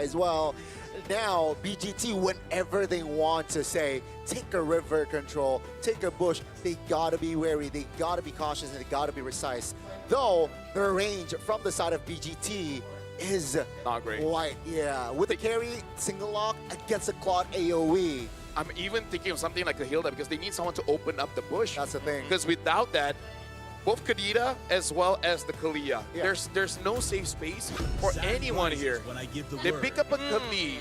as well. Now, BGT, whenever they want to say, take a river control, take a bush, they gotta be wary, they gotta be cautious, and they gotta be precise. Though, the range from the side of BGT is not great. Quite, yeah. With the carry, single lock against a Claude AoE. I'm even thinking of something like the Hilda because they need someone to open up the bush. That's the thing. Because without that, both Kadita as well as the Kalia, yeah. there's no safe space for anyone here. They pick up a Kali.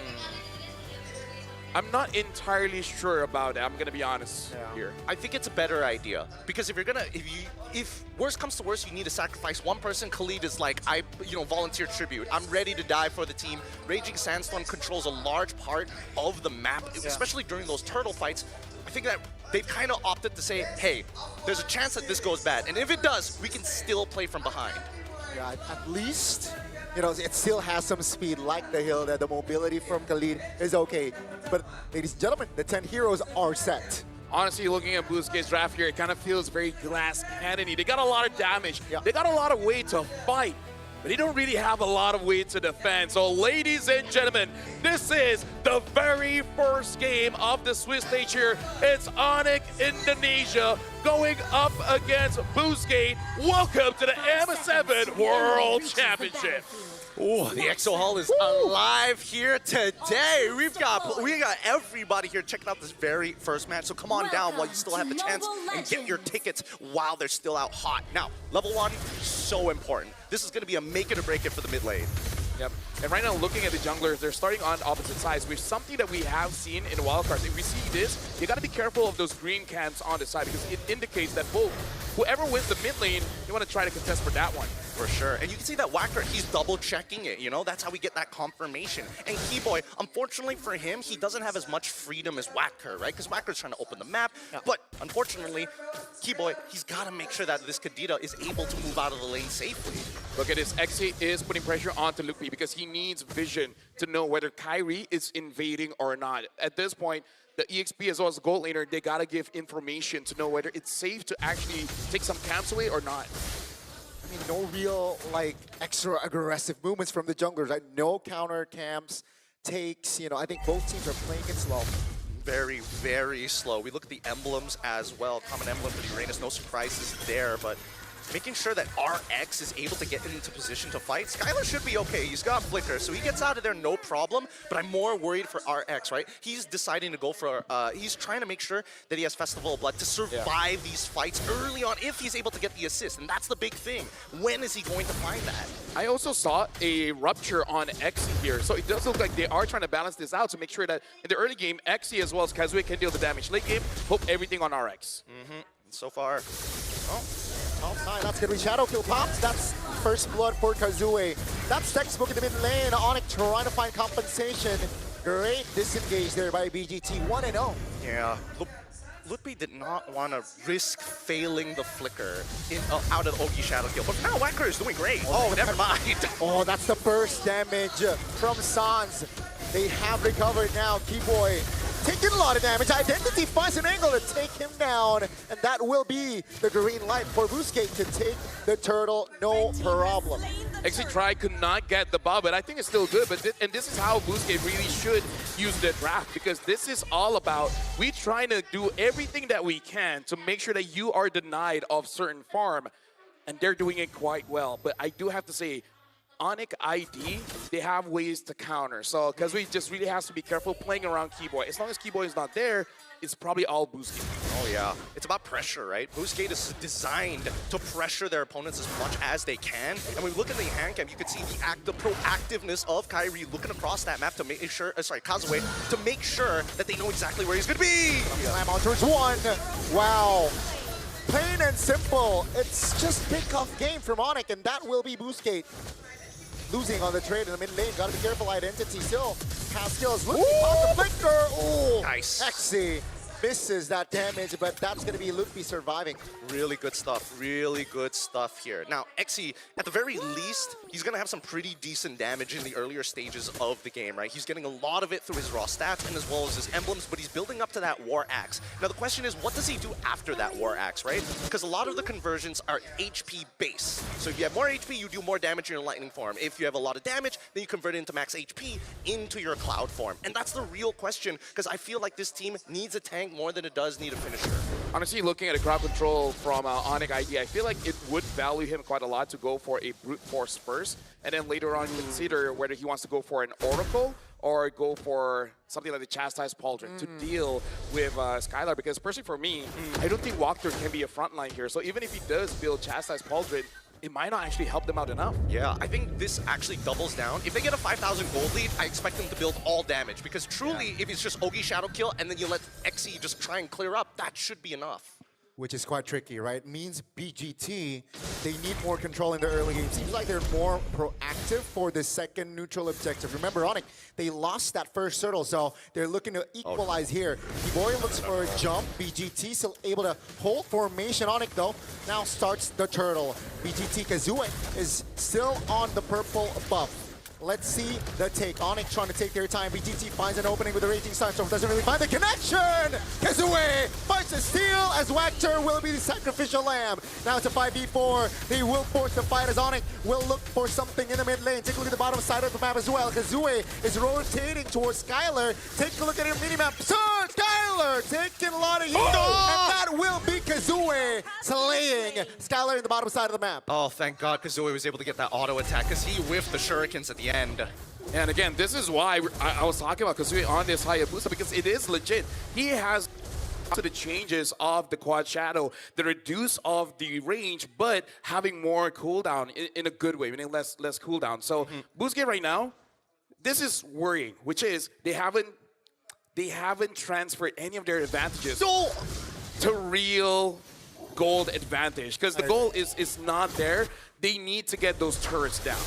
I'm not entirely sure about it. I'm gonna be honest here. I think it's a better idea because if worst comes to worst, you need to sacrifice one person. Khalid is like, volunteer tribute. I'm ready to die for the team. Raging Sandstorm controls a large part of the map, especially during those turtle fights. I think that they've kind of opted to say, hey, there's a chance that this goes bad, and if it does, we can still play from behind. Yeah, at least, it still has some speed like the Hilda. The mobility from Khalid is okay. But ladies and gentlemen, the 10 heroes are set. Honestly, looking at BoostGate's draft here, it kind of feels very glass cannon-y. They got a lot of damage. They got a lot of way to fight, but they don't really have a lot of way to defend. So ladies and gentlemen, this is the very first game of the Swiss stage here. It's ONIC Indonesia going up against BoostGate. Welcome to the M7 World Championship. Oh, the Exo Hall is alive here today. We got everybody here checking out this very first match. So come on down while you still have the chance and get your tickets while they're still out hot. Now, level 1, so important. This is going to be a make it or break it for the mid lane. Yep. And right now, looking at the junglers, they're starting on opposite sides, which is something that we have seen in wildcards. If we see this, you got to be careful of those green camps on the side because it indicates that whoever wins the mid lane, you want to try to contest for that one. For sure. And you can see that Wacker, he's double checking it, That's how we get that confirmation. And Keyboy, unfortunately for him, he doesn't have as much freedom as Wacker, right? Because Wacker's trying to open the map. But unfortunately, Keyboy, he's got to make sure that this Kadita is able to move out of the lane safely. Look at this. Xe is putting pressure onto Lupi because he needs vision to know whether Kyrie is invading or not. At this point, the EXP as well as the gold laner, they got to give information to know whether it's safe to actually take some camps away or not. I mean, no real, extra aggressive movements from the junglers, right? No counter camps, takes, I think both teams are playing it slow. Very, very slow. We look at the emblems as well. Common emblem for the Uranus, no surprises there, but making sure that RX is able to get into position to fight. Skylar should be okay. He's got Flicker, so he gets out of there no problem, but I'm more worried for RX, right? He's deciding to go for, he's trying to make sure that he has Festival of Blood to survive these fights early on if he's able to get the assist, and that's the big thing. When is he going to find that? I also saw a rupture on Xe here, so it does look like they are trying to balance this out to make sure that in the early game, Xe as well as Kazue can deal the damage. Late game, hope everything on RX. So far, Top 9, that's gonna be Shadow Kill pops. That's first blood for Kazue. That's textbook in the mid lane. ONIC trying to find compensation. Great disengage there by BGT, 1-0. Yeah, Lupi did not want to risk failing the flicker out of Ogi Shadow Kill, but now Wacker is doing great. Oh, never mind. Oh, that's the burst damage from Sans. They have recovered now. Keyboy taking a lot of damage. Identity finds an angle to take him down, and that will be the green light for BoostGate to take the turtle, no problem. Xe Try could not get the buff, but I think it's still good. But this is how BoostGate really should use the draft, because this is all about we trying to do everything that we can to make sure that you are denied of certain farm, and they're doing it quite well. But I do have to say, ONIC ID, they have ways to counter. So Kazue just really has to be careful playing around Keyboy. As long as Keyboy is not there, it's probably all BoostGate. Oh yeah, it's about pressure, right? BoostGate is designed to pressure their opponents as much as they can. And when we look at the hand cam, you can see the proactiveness of Kyrie looking across that map to make sure, Kazue, to make sure that they know exactly where he's gonna be. Slam on towards 1. Wow. Plain and simple. It's just pick off game from ONIC, and that will be BoostGate. Losing on the trade in the mid lane. Gotta be careful. Identity still has skills. Looking on the flicker. Ooh, nice. Xe misses that damage, but that's going to be Lutfi surviving. Really good stuff. Really good stuff here. Now, Exi, at the very least, he's going to have some pretty decent damage in the earlier stages of the game, right? He's getting a lot of it through his raw stats and as well as his emblems, but he's building up to that War Axe. Now, the question is, what does he do after that War Axe, right? Because a lot of the conversions are HP base. So if you have more HP, you do more damage in your lightning form. If you have a lot of damage, then you convert it into max HP into your cloud form. And that's the real question, because I feel like this team needs a tank more than it does need a finisher. Honestly, looking at a crowd control from ONIC ID, I feel like it would value him quite a lot to go for a brute force first, and then later on consider whether he wants to go for an Oracle or go for something like the Chastised Pauldron to deal with Skylar. Because personally for me, I don't think Walker can be a frontline here. So even if he does build Chastised Pauldron, it might not actually help them out enough. Yeah, I think this actually doubles down. If they get a 5,000 gold lead, I expect them to build all damage. Because truly, if it's just Ogi Shadow Kill and then you let Xe just try and clear up, that should be enough. Which is quite tricky, right? Means BGT, they need more control in the early game. Seems like they're more proactive for the second neutral objective. Remember, ONIC, they lost that first turtle, so they're looking to equalize here. Kiboy looks for a jump. BGT still able to hold formation. ONIC, though, now starts the turtle. BGT Kazue is still on the purple buff. Let's see the take. ONIC trying to take their time. BGT finds an opening with a Raging Sunstorm. Doesn't really find the connection. Kazue finds a steal as Wactor will be the sacrificial lamb. Now it's a 5v4. They will force the fight as ONIC will look for something in the mid lane. Take a look at the bottom side of the map as well. Kazue is rotating towards Skylar. Take a look at your minimap. Sir, Skylar taking a lot of heat. And that will be Kazue slaying Skylar in the bottom side of the map. Oh, thank God Kazue was able to get that auto attack because he whiffed the shurikens at the end. And again, this is why I was talking about Kazue on this Hayabusa, because it is legit. He has to the changes of the Quad Shadow, the reduce of the range, but having more cooldown in a good way, meaning less cooldown. So BoostGate right now, this is worrying, which is they haven't transferred any of their advantages to real gold advantage, because the goal is not there. They need to get those turrets down.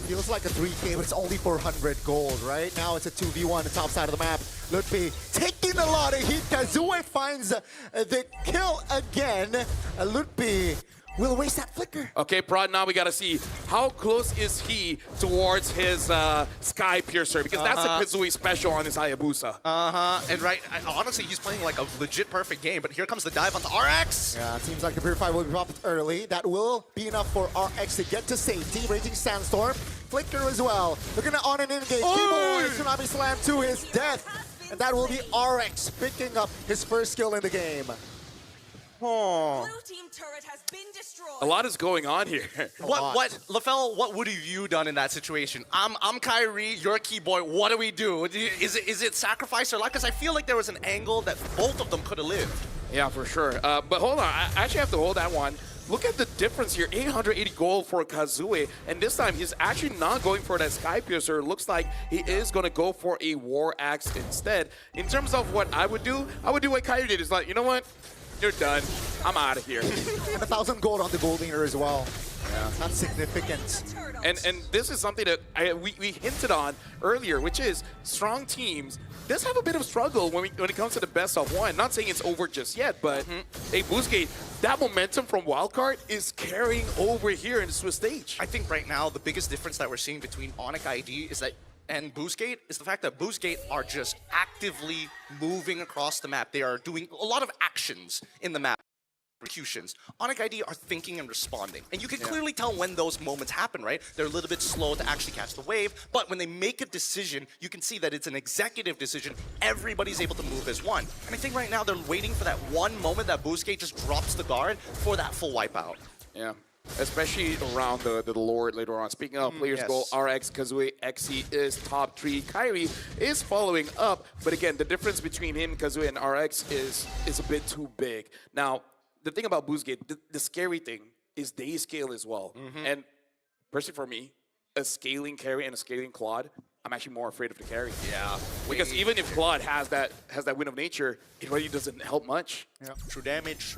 Feels like a 3K, but it's only 400 gold, right? Now it's a 2v1 the top side of the map. Lutfi taking a lot of heat. Kazue finds the kill again. Lutfi will waste that flicker. Okay, Prod, now we got to see how close is he towards his Sky Piercer, because that's a Kazue special on his Hayabusa. And honestly, he's playing like a legit perfect game, but here comes the dive onto RX. Yeah, it seems like the Purify will be dropped early. That will be enough for RX to get to safety. Raging Sandstorm, flicker as well. Looking at on and engage. Kiboy, Tsunami Slam to his death. And that will be RX picking up his first kill in the game. Blue team turret has been destroyed. A lot is going on here. LaFell, what would have you done in that situation? I'm Kyrie, you're Kiboy. What do we do? Is it sacrifice or luck? Because I feel like there was an angle that both of them could have lived. Yeah, for sure. But hold on, I actually have to hold that one. Look at the difference here, 880 gold for Kazue, and this time he's actually not going for that Sky Piercer. Looks like he is going to go for a War Axe instead. In terms of what I would do what Kyrie did. It's like, you know what? You're done. I'm out of here. And 1,000 gold on the gold leader as well. Yeah, that's significant. And this is something that we hinted on earlier, which is strong teams does have a bit of struggle when it comes to the best of one. Not saying it's over just yet, but hey, BoostGate, that momentum from Wildcard is carrying over here in the Swiss stage. I think right now the biggest difference that we're seeing between ONIC ID and BoostGate is the fact that BoostGate are just actively moving across the map. They are doing a lot of actions in the map. Executions. ONIC ID are thinking and responding. And you can clearly tell when those moments happen, right? They're a little bit slow to actually catch the wave, but when they make a decision, you can see that it's an executive decision. Everybody's able to move as one. And I think right now they're waiting for that one moment that BoostGate just drops the guard for that full wipeout. Yeah. Especially around the Lord later on. Speaking of players goal, RX, Kazue, Xe is top 3. Kyrie is following up, but again, the difference between him, Kazue, and RX is a bit too big. Now, the thing about BoostGate, the scary thing is they scale as well. And personally for me, a scaling carry and a scaling Claude I'm actually more afraid of the carry. Yeah. Because even if Claude has that Wind of Nature, it really doesn't help much. Yeah. True damage.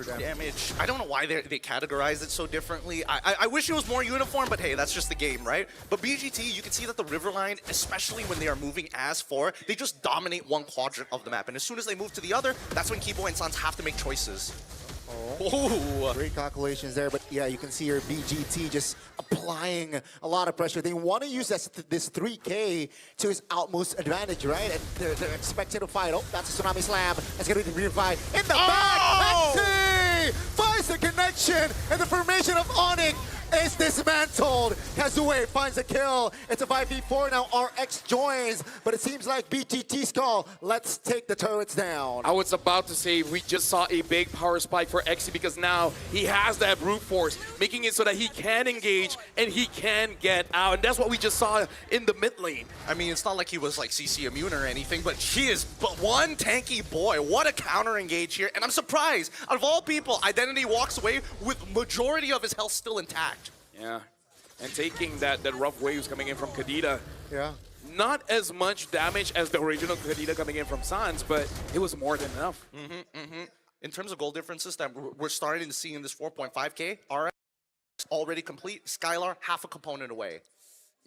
I don't know why they categorize it so differently. I wish it was more uniform, but hey, that's just the game, right? But BGT, you can see that the Riverline, especially when they are moving as 4, they just dominate one quadrant of the map. And as soon as they move to the other, that's when Kibo and Sans have to make choices. Oh. Great calculations there, but yeah, you can see your BGT just applying a lot of pressure. They want to use this 3K to his utmost advantage, right? And they're expecting to fight. Oh, that's a Tsunami Slam. That's going to be the real fight. In the back, Maxi finds the connection, and the formation of ONIC is dismantled. Kazue finds a kill. It's a 5v4 now. RX joins, but it seems like BGT's call. Let's take the turrets down. I was about to say we just saw a big power spike for Exi because now he has that brute force, making it so that he can engage and he can get out. And that's what we just saw in the mid lane. I mean, it's not like he was like CC immune or anything, but he is but one tanky boy. What a counter engage here. And I'm surprised, out of all people, Identity walks away with majority of his health still intact. Yeah, and taking that rough waves coming in from Kadita. Yeah. Not as much damage as the original Kadita coming in from Sans, but it was more than enough. In terms of goal differences that we're starting to see in this 4.5K, RX already complete, Skylar half a component away.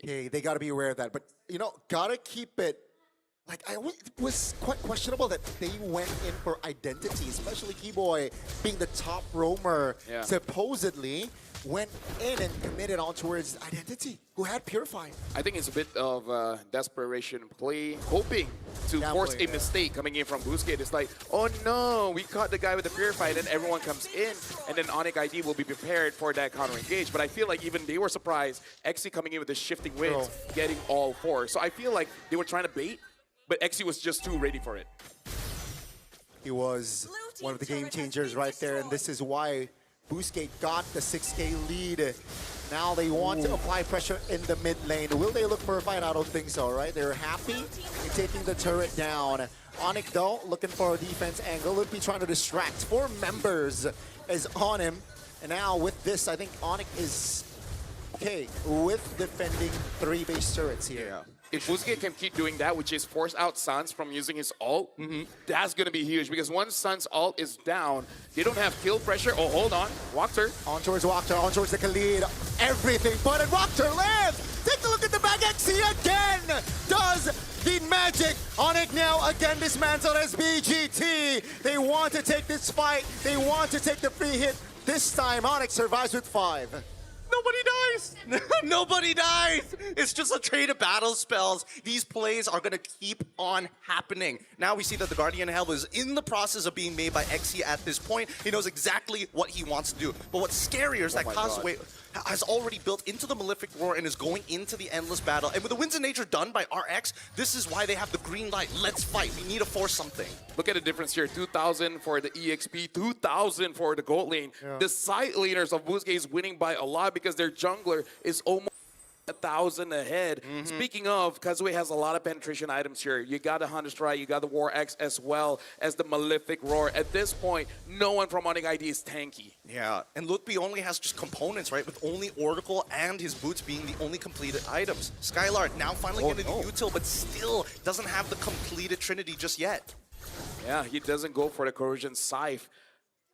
Okay, they got to be aware of that. But, you know, got to keep it. Like, it was quite questionable that they went in for Identity, especially Keyboy being the top roamer, supposedly went in and committed on towards Identity, who had Purify. I think it's a bit of desperation play, hoping to force a mistake coming in from BoostGate. It's like, oh no, we caught the guy with the Purify, and then everyone comes in, and then ONIC ID will be prepared for that counter engage. But I feel like even they were surprised, Exi coming in with the shifting winds, getting all 4. So I feel like they were trying to bait, but Exi was just too ready for it. He was one of the game changers right there, and this is why BoostGate got the 6K lead. Now they want to apply pressure in the mid lane. Will they look for a fight? I don't think so, right? They're happy in taking the turret down. ONIC, though, looking for a defense angle. Would be trying to distract. 4 members is on him. And now with this, I think ONIC is okay with defending 3 base turrets here. If BoostGate can keep doing that, which is force out Sans from using his ult, that's going to be huge. Because once Sans' ult is down, they don't have kill pressure. Oh, hold on. Walker. On towards Walker, on towards the Khalid. Everything but it. Walker lives! Take a look at the back. Exi again does the magic. ONIC now again dismantled as BGT. They want to take this fight. They want to take the free hit. This time, ONIC survives with 5. Nobody dies! Nobody dies! It's just a trade of battle spells. These plays are going to keep on happening. Now we see that the Guardian Hell is in the process of being made by Exi at this point. He knows exactly what he wants to do. But what's scarier is that Kazue has already built into the Malefic Roar and is going into the endless battle. And with the Winds of Nature done by RX, this is why they have the green light. Let's fight. We need to force something. Look at the difference here. 2,000 for the EXP, 2,000 for the gold lane. The side laners of BoostGate is winning by a lot because their jungler is almost 1,000 ahead. Speaking of, Kazue has a lot of penetration items here. You got the Hunter Strike, you got the War X as well as the Malefic Roar. At this point, no one from ONIC ID is tanky. Yeah, and Lutby only has just components, right? With only Oracle and his boots being the only completed items. Skylar now finally getting the util, but still doesn't have the completed Trinity just yet. Yeah, he doesn't go for the Corrosion Scythe,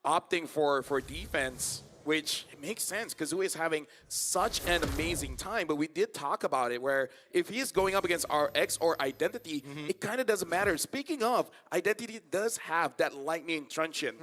opting for defense, which makes sense because Kazue is having such an amazing time. But we did talk about it where if he is going up against RX or Identity, it kind of doesn't matter. Speaking of, Identity does have that Lightning Truncheon.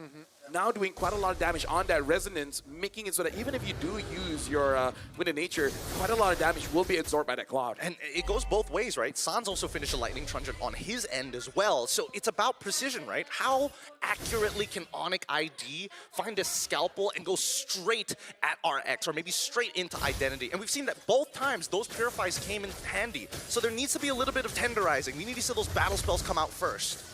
Now doing quite a lot of damage on that Resonance, making it so that even if you do use your Wind of Nature, quite a lot of damage will be absorbed by that Cloud. And it goes both ways, right? Sans also finished a Lightning Truncheon on his end as well. So it's about precision, right? How accurately can ONIC ID find a scalpel and go straight at RX or maybe straight into Identity? And we've seen that both times those Purifies came in handy. So there needs to be a little bit of tenderizing. We need to see those battle spells come out first.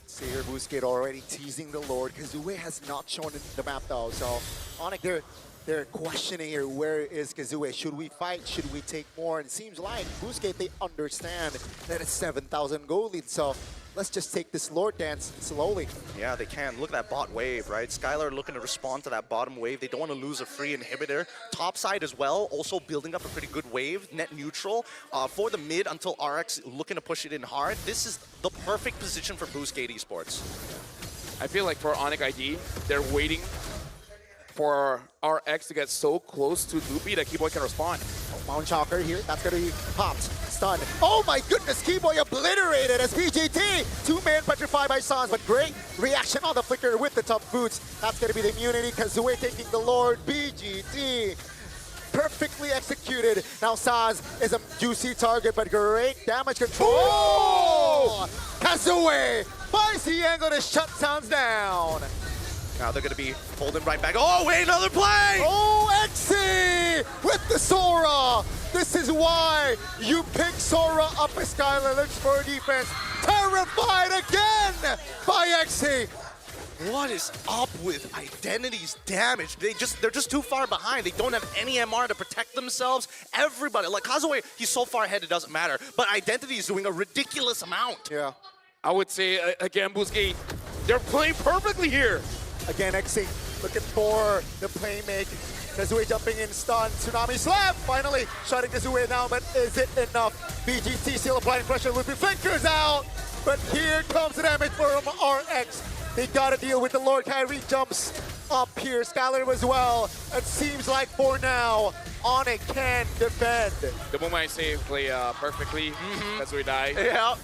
See here, BoostGate already teasing the Lord. Kazue has not shown the map though, so ONIC, they're questioning here, where is Kazue? Should we fight? Should we take more? And it seems like BoostGate, they understand that it's 7,000 gold lead, so let's just take this Lord dance slowly. Yeah, they can. Look at that bot wave, right? Skylar looking to respond to that bottom wave. They don't want to lose a free inhibitor. Top side as well, also building up a pretty good wave, net neutral. For the mid until RX looking to push it in hard. This is the perfect position for BoostGate Esports. I feel like for ONIC ID, they're waiting for RX to get so close to Loopy that Keyboy can respond. Mount Chalker here, that's gonna be popped, stunned. Oh my goodness, Keyboy obliterated as BGT. Two-man petrified by Sans, but great reaction on the flicker with the tough boots. That's gonna be the immunity, Kazue taking the Lord, BGT. Perfectly executed. Now Sans is a juicy target, but great damage control. Oh! Kazue finds the angle to shut Sans down. Now they're going to be holding right back. Oh, wait, another play! OXE with the Sora. This is why you pick Sora up as Skylar looks for defense. Terrified again by XE. What is up with Identity's damage? They're just too far behind. They don't have any MR to protect themselves. Everybody, like Kazue, he's so far ahead it doesn't matter. But Identity is doing a ridiculous amount. Yeah. I would say, again, BoostGate, they're playing perfectly here. Again, XE looking for the playmaker. Kazue jumping in, stun, Tsunami Slam, finally shutting Kazue down, but is it enough? BGT still applying pressure, Loopy flickers out, but here comes the damage from RX. They gotta deal with the Lord. Kyrie jumps up here, Skylar as well. It seems like for now, ONIC can defend. The moment I say play perfectly, that's where we die. Yeah.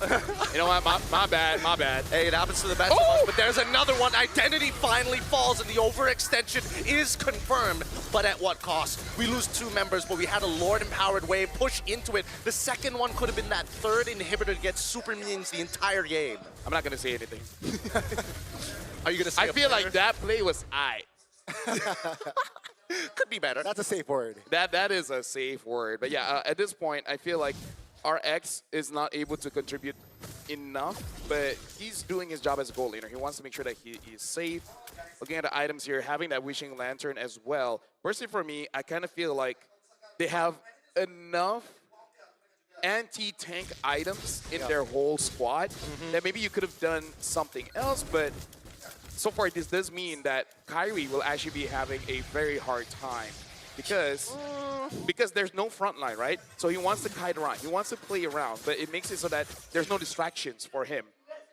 You know what? My bad. Hey, it happens to the best of us, but there's another one. Identity finally falls, and the overextension is confirmed. But at what cost? We lose 2 members, but we had a Lord-empowered wave push into it. The second one could have been that third inhibitor to get super minions the entire game. I'm not going to say anything. Are you going to say I feel like that play was aight. Could be better. That's a safe word. That is a safe word. But yeah, at this point, I feel like RX is not able to contribute enough, but he's doing his job as a goal laner. He wants to make sure that he is safe. Looking at the items here, having that Wishing Lantern as well. Personally for me, I kind of feel like they have enough anti-tank items in their whole squad that maybe you could have done something else, but so far this does mean that Kyrie will actually be having a very hard time because there's no front line, right? So he wants to kite around, he wants to play around, but it makes it so that there's no distractions for him.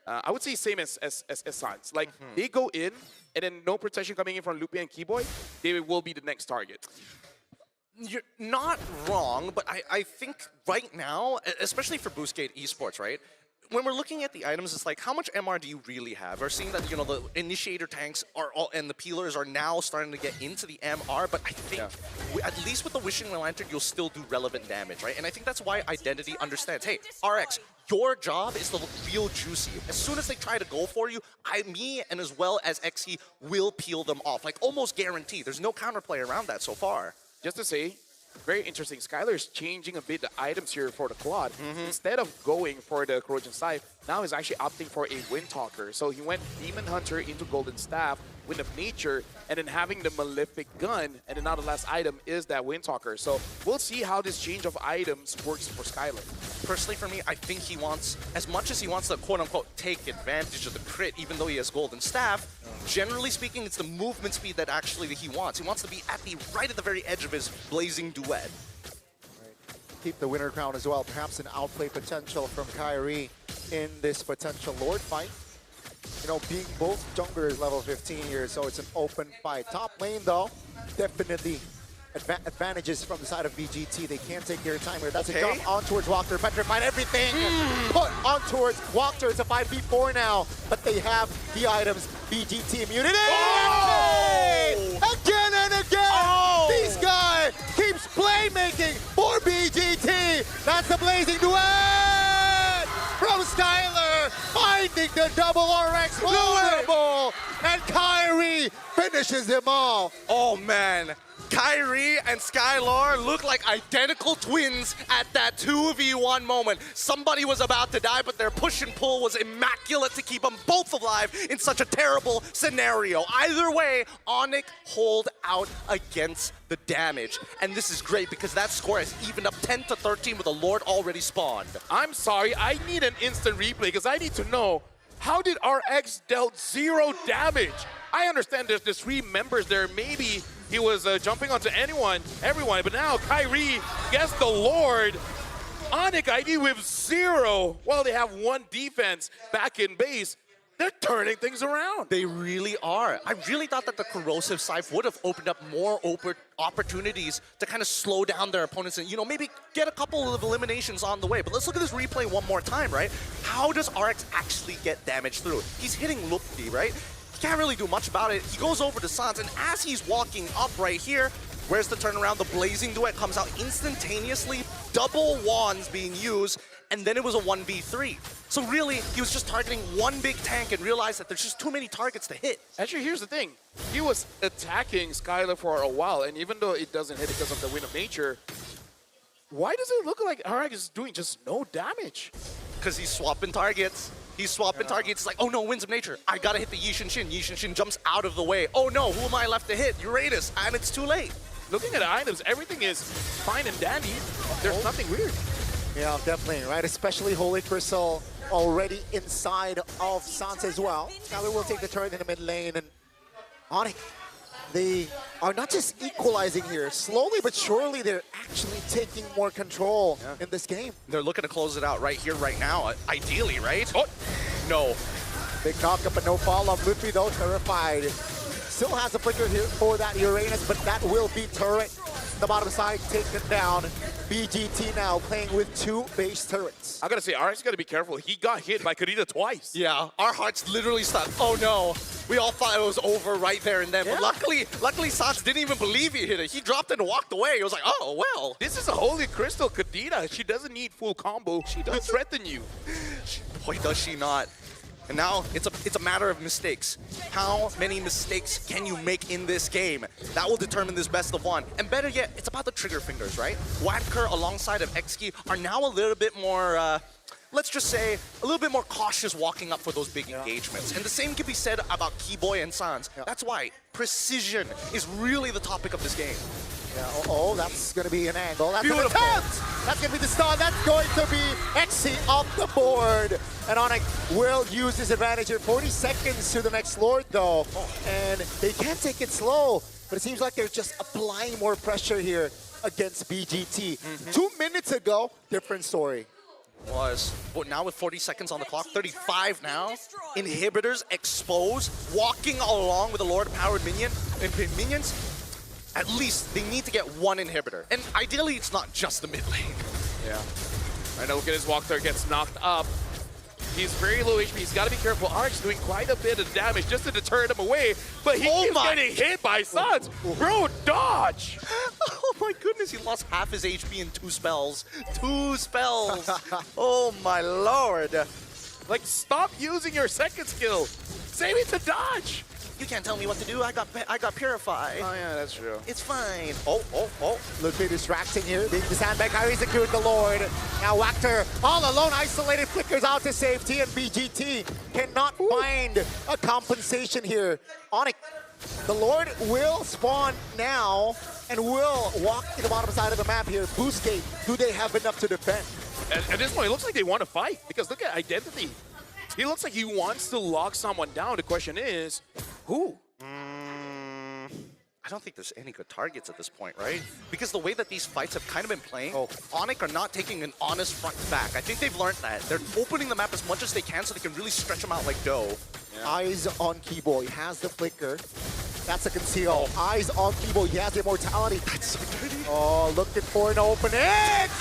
I would say same as Sans. Like they go in and then no protection coming in from Loopy and Keyboy, they will be the next target. You're not wrong, but I think right now, especially for BoostGate Esports, right? When we're looking at the items, it's like, how much MR do you really have? We're seeing that, you know, the initiator tanks are all, and the peelers are now starting to get into the MR, but I think at least with the Wishing Lantern, you'll still do relevant damage, right? And I think that's why Identity understands, hey, RX, your job is to feel juicy. As soon as they try to go for you, me and as well as XE will peel them off, like almost guaranteed. There's no counterplay around that so far. Just to say, very interesting. Skylar's changing a bit the items here for the Claude. Instead of going for the Corrosion Scythe, now he's actually opting for a Windtalker. So he went Demon Hunter into Golden Staff, Wind of Nature, and then having the Malefic Gun, and then now the last item is that Windtalker. So we'll see how this change of items works for Skylar. Personally for me, I think he wants, as much as he wants to quote-unquote take advantage of the crit, even though he has Golden Staff, generally speaking, it's the movement speed that actually he wants. He wants to be right at the very edge of his blazing duet. Right. Keep the winner crown as well. Perhaps an outplay potential from Kyrie in this potential Lord fight. You know, being both junglers level 15 here, so it's an open fight. Top lane though, definitely advantages from the side of BGT. They can't take their time here. That's a jump on towards Walker. Petrified everything. Put on towards Walker. It's a 5v4 now, but they have the items. BGT immunity. Again and again. This guy keeps playmaking for BGT. That's the blazing duet from Skylar, finding the double RX vulnerable, and Kyrie finishes them all. Oh man, Kyrie and Skylor look like identical twins at that 2v1 moment. Somebody was about to die, but their push and pull was immaculate to keep them both alive in such a terrible scenario. Either way, ONIC hold out against the damage. And this is great because that score has evened up 10-13 with a Lord already spawned. I'm sorry, I need an instant replay because I need to know, how did RX dealt 0 damage? I understand there's 3 members there. Maybe he was jumping onto everyone, but now Kyrie gets the Lord. ONIC ID with 0, while they have 1 defense back in base. They're turning things around. They really are. I really thought that the corrosive scythe would have opened up more opportunities to kind of slow down their opponents and, you know, maybe get a couple of eliminations on the way. But let's look at this replay one more time, right? How does RX actually get damage through? He's hitting Lupti, right? He can't really do much about it. He goes over to Sans, and as he's walking up right here, where's the turnaround? The Blazing Duet comes out instantaneously, double wands being used, and then it was a 1v3. So really, he was just targeting one big tank and realized that there's just too many targets to hit. Actually, here's the thing. He was attacking Skylar for a while, and even though it doesn't hit because of the Wind of Nature, why does it look like RX is doing just no damage? Because he's swapping targets. He's swapping targets. It's like, oh no, Winds of Nature. I gotta hit the Yishin Shin. Yishin Shin jumps out of the way. Oh no, who am I left to hit? Uranus, and it's too late. Looking at the items, everything is fine and dandy. There's nothing weird. Yeah, definitely, right? Especially Holy Crystal already inside of Sans as well. Skylar will take the turret in the mid lane, and ONIC, they are not just equalizing here. Slowly but surely, they're actually taking more control in this game. They're looking to close it out right here, right now, ideally, right? Oh, no. Big knock-up, but no follow-up. Luffy, though, terrified. Still has a flicker here for that Uranus, but that will be turret. The bottom side taken down. BGT now playing with 2 base turrets. I gotta say, RX gotta be careful. He got hit by Karita twice. Yeah, our hearts literally stopped. Oh no. We all thought it was over right there and then. Yeah. But luckily Sans didn't even believe he hit it. He dropped it and walked away. He was like, oh, well. This is a Holy Crystal Kadena. She doesn't need full combo. She does threaten you. Boy, does she not. And now it's a matter of mistakes. How many mistakes can you make in this game? That will determine this best of 1. And better yet, it's about the trigger fingers, right? Wadker alongside of Xki are now a little bit more, let's just say, a little bit more cautious walking up for those big engagements. And the same can be said about Keyboy and Sans. That's why precision is really the topic of this game. Yeah, oh, that's going to be an angle. That's Beautiful. an attempt! That's going to be the start. That's going to be Xi off the board. And ONIC will use his advantage here. 40 seconds to the next Lord, though. And they can't take it slow. But it seems like they're just applying more pressure here against BGT. 2 minutes ago, different story. But now with 40 seconds on the clock, 35 now. Inhibitors exposed, walking along with a Lord-powered minions. At least they need to get 1 inhibitor. And ideally, it's not just the mid lane. Yeah. Right now, look at his walk there, gets knocked up. He's very low HP. He's got to be careful. RX doing quite a bit of damage just to deter him away, but he keeps getting hit by Sans. Bro, dodge! Oh my goodness, he lost half his HP in 2 spells. 2 spells! Oh my lord! Like, stop using your second skill. Save it to dodge. You can't tell me what to do. I got Purify. Oh yeah, that's true. It's fine. Oh. Look, they're distracting here. The sandbag Kyrie's secured the Lord. Now Wachter all alone, isolated, flickers out to safety, and BGT cannot find a compensation here. ONIC, the Lord will spawn now and will walk to the bottom side of the map here. BoostGate, do they have enough to defend? At this point, it looks like they want to fight because look at Identity. He looks like he wants to lock someone down. The question is, who? I don't think there's any good targets at this point, right? Because the way that these fights have kind of been playing, ONIC are not taking an honest front to back. I think they've learned that. They're opening the map as much as they can so they can really stretch them out like dough. Yeah. Eyes on Keyboy, he has the flicker. That's a conceal. Eyes on Keyboy, he has the immortality. That's so dirty. Oh, looking for an opening.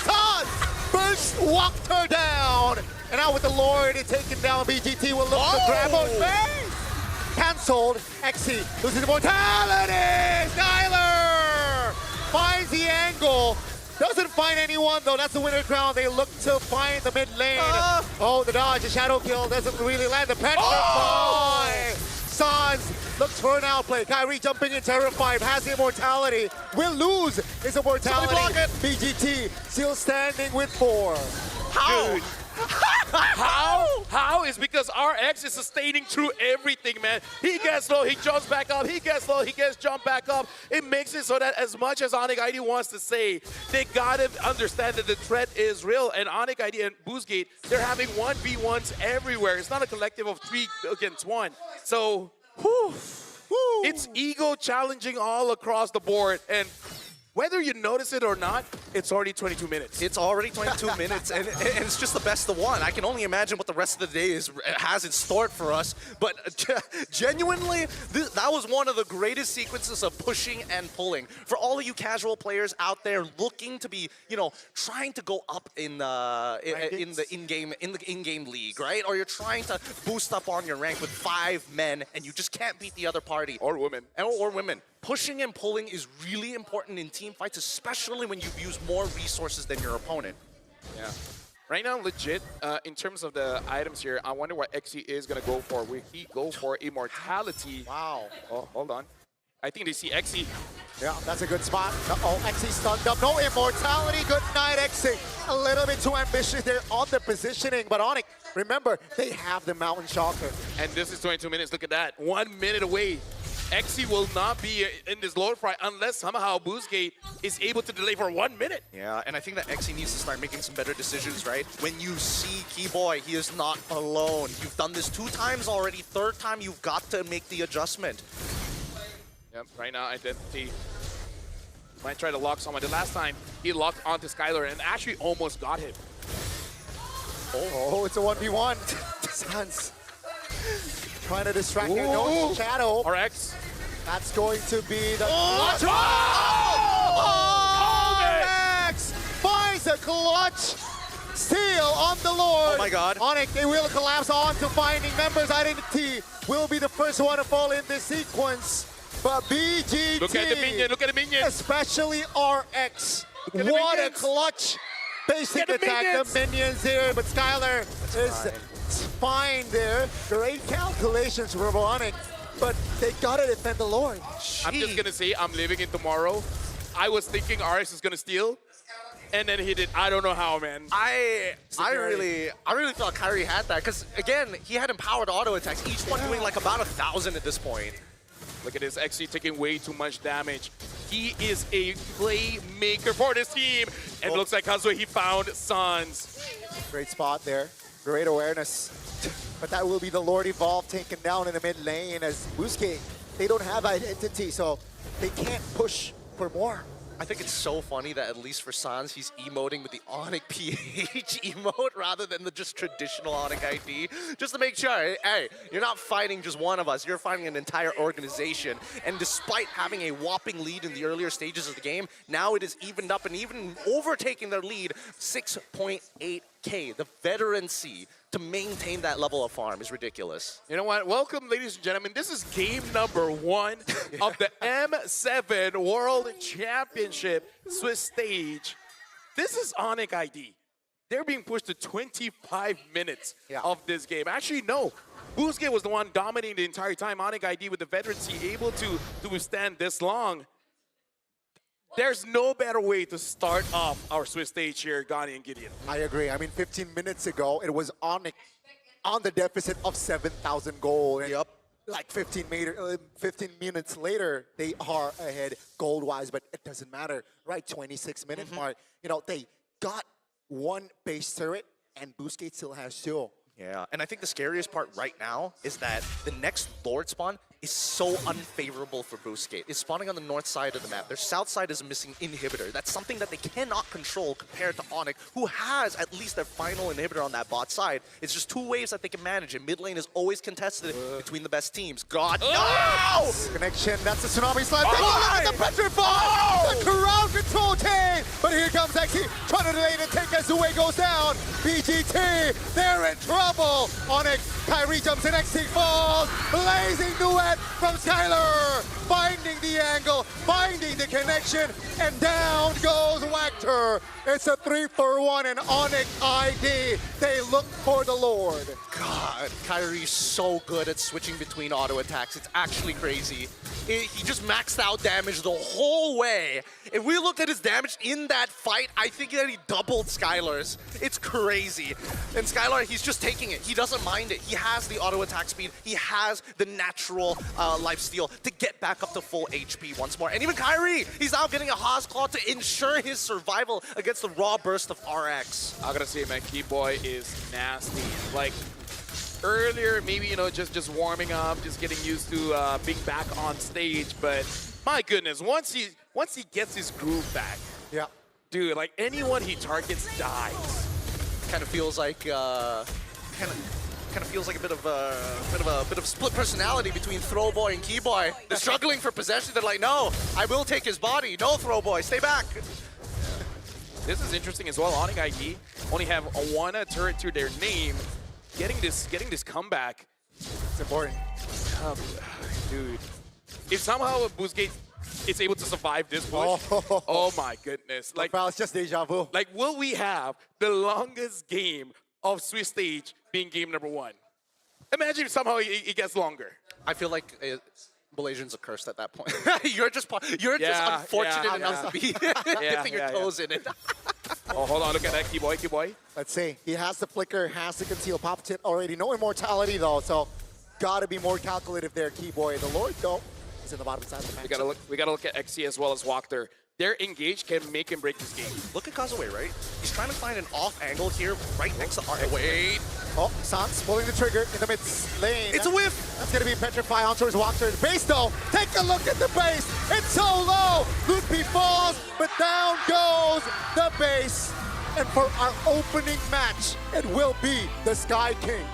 Todd first walked her down. And now with the Lord taking down, BGT will look to grab on face. Cancelled. Xi loses immortality. Skylar finds the angle. Doesn't find anyone though. That's the winner crown. They look to find the mid lane. Oh, the dodge, the shadow kill doesn't really land. The petrify. Sans looks for an outplay. Kyrie jumping in, terrified, has the immortality. Will lose his immortality. Block it. BGT still standing with 4. How? Dude. How is because RX is sustaining through everything, man. He gets low, he jumps back up, he gets low, he gets jumped back up. It makes it so that as much as ONIC ID wants to say, they gotta understand that the threat is real. And ONIC ID and BoostGate, they're having 1v1s everywhere. It's not a collective of 3 against 1. So, it's ego challenging all across the board. And whether you notice it or not, it's already 22 minutes. It's already 22 minutes, and it's just the best of one. I can only imagine what the rest of the day has in store for us. But genuinely, that was one of the greatest sequences of pushing and pulling. For all of you casual players out there looking to be, trying to go up in the in-game league, right? Or you're trying to boost up on your rank with 5 men, and you just can't beat the other party. Or women. Or women. Pushing and pulling is really important in team fights, especially when you use more resources than your opponent. Yeah. Right now, legit, in terms of the items here, I wonder what XE is going to go for. Will he go for immortality? Wow. Oh, hold on. I think they see XE. Yeah, that's a good spot. Uh-oh, XE stunned up. No immortality. Good night, XE. A little bit too ambitious there on the positioning, but ONIC, remember, they have the Mountain Shocker. And this is 22 minutes. Look at that. 1 minute away. XE will not be in this load fight unless somehow BoostGate is able to delay for 1 minute. Yeah, and I think that XE needs to start making some better decisions, right? When you see Keyboy, he is not alone. You've done this 2 times already. 3rd time, you've got to make the adjustment. Yep, right now, Identity might try to lock someone. The last time, he locked onto Skylar and actually almost got him. Oh, it's a 1v1. Sans trying to distract you. No shadow. RX. That's going to be the clutch. Max finds a clutch. Steal on the Lord. Oh my God. ONIC, they will collapse on to finding members. Identity will be the first one to fall in this sequence. But BGT. Look at the minion, look at the minion. Especially RX. Look at the What a minions. clutch. Basic attack, the minions here, but Skylar is fine there. Great calculations for ONIC, but they gotta defend the Lord. I'm just gonna say I'm living in tomorrow. I was thinking RX is gonna steal, and then he did. I don't know how, man. I really thought Kyrie had that, because again, he had empowered auto attacks, each one doing like about 1,000 at this point. Look at this, XE taking way too much damage. He is a playmaker for this team. And looks like Kazuya, he found Sans. Great spot there. Great awareness. But that will be the Lord Evolve taken down in the mid lane as BoostGate. They don't have identity, so they can't push for more. I think it's so funny that at least for Sans, he's emoting with the ONIC PH emote rather than the just traditional ONIC ID. Just to make sure, hey, you're not fighting just one of us, you're fighting an entire organization. And despite having a whopping lead in the earlier stages of the game, now it is evened up and even overtaking their lead, 6.8K. The veterancy to maintain that level of farm is ridiculous. You know what? Welcome, ladies and gentlemen. This is game number 1 of the M7 World Championship Swiss stage. This is ONIC ID. They're being pushed to 25 minutes of this game. Actually, no. BoostGate was the one dominating the entire time. ONIC ID with the veterancy able to withstand this long. There's no better way to start off our Swiss stage here, Gani and Gideon. I agree. I mean, 15 minutes ago, it was ONIC on the deficit of 7,000 gold. And like 15 minutes later, they are ahead gold-wise, but it doesn't matter, right? 26-minute mark. You know, they got 1 base turret, and BoostGate still has 2. Yeah, and I think the scariest part right now is that the next Lord spawn is so unfavorable for BoostGate. It's spawning on the north side of the map. Their south side is a missing inhibitor. That's something that they cannot control compared to ONIC, who has at least their final inhibitor on that bot side. It's just 2 waves that they can manage, and mid lane is always contested between the best teams. God, no! Connection, that's the Tsunami Slam. Take a look at the Petrify! The crowd control team! But here comes XE, trying to delay the take as the way goes down. BGT, they're in trouble. ONIC, Kyrie jumps in, XE falls, blazing the way. reset from Skylar, finding the angle, finding the connection, and down goes Wactor. It's a 3-for-1 and ONIC ID. They look for the Lord. God, Kyrie's so good at switching between auto attacks. It's actually crazy. He just maxed out damage the whole way. If we looked at his damage in that fight, I think that he doubled Skylar's. It's crazy. And Skylar, he's just taking it. He doesn't mind it. He has the auto attack speed. He has the natural lifesteal to get back up to full HP once more. And even Kyrie, he's now getting a Haas Claw to ensure his survival against the raw burst of RX. I gotta say, man, Keyboy is nasty. Like, earlier, maybe, you know, just warming up, just getting used to being back on stage, but my goodness, once he gets his groove back, Yeah. dude, like anyone he targets dies. Kind of feels like kind of feels like a bit of split personality between Throwboy and Keyboy. They're struggling for possession. They're like, no, I will take his body. No, Throwboy, stay back. This is interesting as well. ONIC ID only have a one turret to their name. Getting this comeback, It's important. dude. If somehow BoostGate is able to survive this push, oh my goodness! Like, Well, it's just deja vu. like, will we have the longest game of Swiss stage being game number 1? Imagine if somehow it gets longer. I feel like Malaysians are cursed at that point. you're just unfortunate enough to be dipping your toes in it. Oh, hold on, look at that, Keyboy. Let's see. He has the flicker, has the conceal pop tip already. No immortality though, so gotta be more calculative there, Keyboy. The Lord though is in the bottom side of the match. We gotta look at XC as well as Wactor. Their engage can make and break this game. Look at Kazaway, right? He's trying to find an off angle here, right next to RX. Wait. Oh, Sans pulling the trigger in the mid lane. It's a whiff. That's gonna be Petrify on towards Walker. Base though, take a look at the base. It's so low. Loopy falls, but down goes the base. And for our opening match, it will be the Sky Kings.